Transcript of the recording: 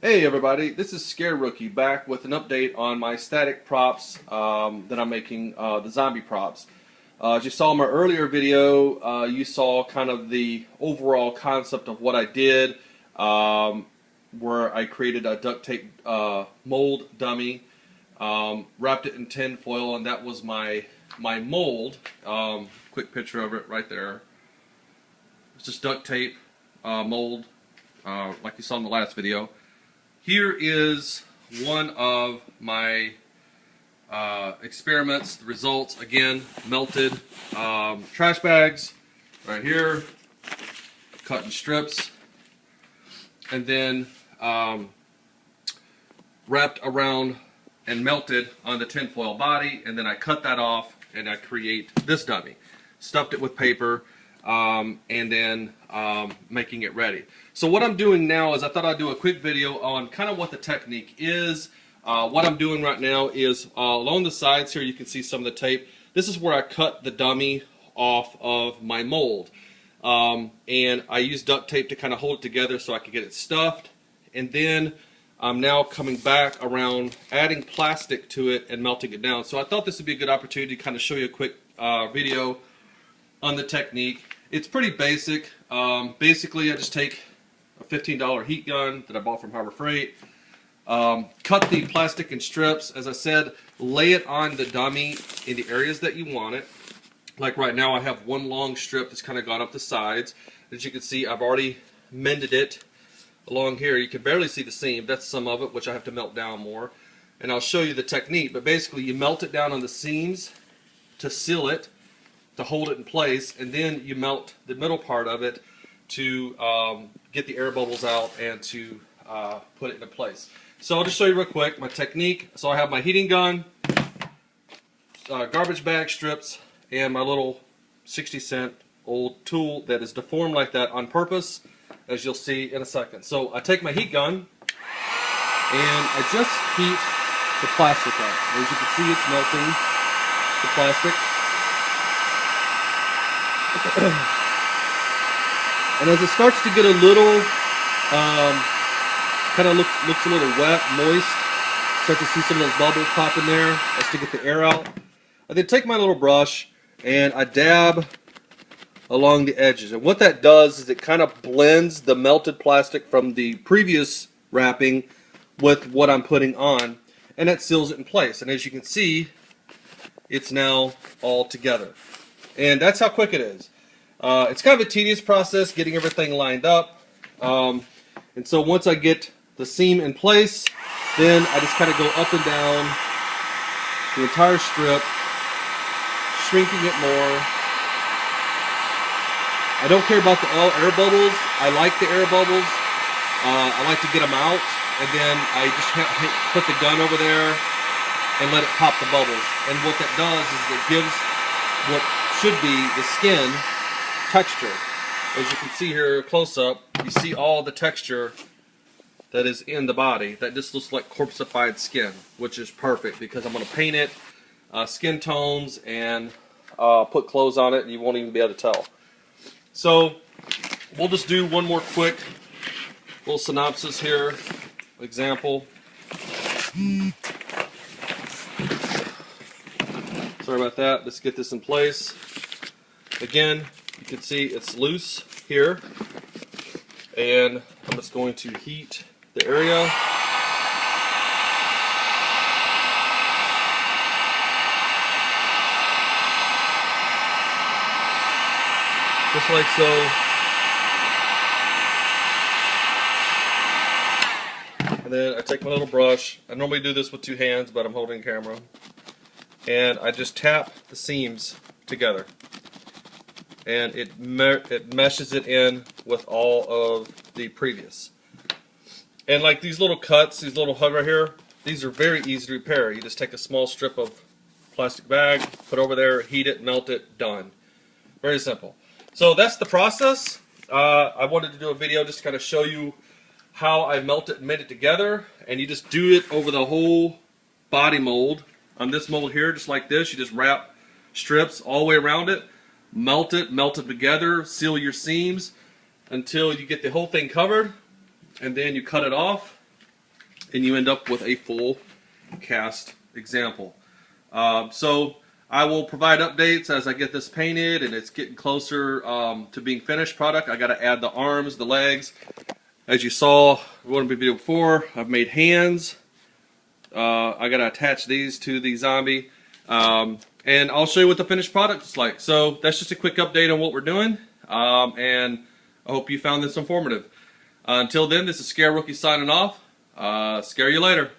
Hey everybody, this is Scare Rookie back with an update on my static props that I'm making, the zombie props. As you saw in my earlier video, you saw kind of the overall concept of what I did, where I created a duct tape mold dummy, wrapped it in tin foil, and that was my mold. Quick picture of it right there. It's just duct tape mold, like you saw in the last video. Here is one of my experiments, the results. Again, melted trash bags right here, cut in strips, and then wrapped around and melted on the tinfoil body, and then I cut that off and I create this dummy. Stuffed it with paper, and then making it ready. So what I'm doing now is I thought I'd do a quick video on kind of what the technique is. What I'm doing right now is along the sides here you can see some of the tape. This is where I cut the dummy off of my mold. And I use duct tape to kind of hold it together so I can get it stuffed. And then I'm now coming back around adding plastic to it and melting it down. So I thought this would be a good opportunity to kind of show you a quick video on the technique. It's pretty basic. Basically I just take a $15 heat gun that I bought from Harbor Freight, cut the plastic in strips. As I said, lay it on the dummy in the areas that you want it. Like right now I have one long strip that's kind of gone up the sides. As you can see, I've already mended it along here. You can barely see the seam. That's some of it, which I have to melt down more. And I'll show you the technique. But basically you melt it down on the seams to seal it, to hold it in place, and then you melt the middle part of it to get the air bubbles out and to put it into place. So I'll just show you real quick my technique. So I have my heating gun, garbage bag strips, and my little 60-cent old tool that is deformed like that on purpose, as you'll see in a second. So I take my heat gun and I just heat the plastic up. As you can see, it's melting the plastic. And as it starts to get a little, kind of looks a little wet, moist, start to see some of those bubbles pop in there. That's to get the air out. I then take my little brush and I dab along the edges. And what that does is it kind of blends the melted plastic from the previous wrapping with what I'm putting on, and that seals it in place. And as you can see, it's now all together. And that's how quick it is. It's kind of a tedious process getting everything lined up. And so once I get the seam in place, then I just kind of go up and down the entire strip, shrinking it more. I don't care about the air bubbles. I like the air bubbles. I like to get them out, and then I just put the gun over there and let it pop the bubbles. And what that does is it gives what should be the skin texture. As you can see here close up, you see all the texture that is in the body. That just looks like corpseified skin, which is perfect because I'm going to paint it skin tones and put clothes on it, and you won't even be able to tell. So we'll just do one more quick little synopsis here, example. Sorry about that. Let's get this in place. Again, you can see it's loose here, and I'm just going to heat the area. Just like so. And then I take my little brush. I normally do this with two hands, but I'm holding camera. And I just tap the seams together. And it meshes it in with all of the previous. And like these little cuts, these little hug right here, these are very easy to repair. You just take a small strip of plastic bag, put over there, heat it, melt it, done. Very simple. So that's the process. I wanted to do a video just to kind of show you how I melt it and made it together. And you just do it over the whole body mold. On this mold here, just like this, you just wrap strips all the way around it. Melt it together, seal your seams until you get the whole thing covered, and then you cut it off, and you end up with a full cast example. So I will provide updates as I get this painted and it's getting closer to being finished product. I got to add the arms, the legs. As you saw in one video before, I've made hands. I got to attach these to the zombie. And I'll show you what the finished product is like. So that's just a quick update on what we're doing. And I hope you found this informative. Until then, this is Scare Rookie signing off. Scare you later.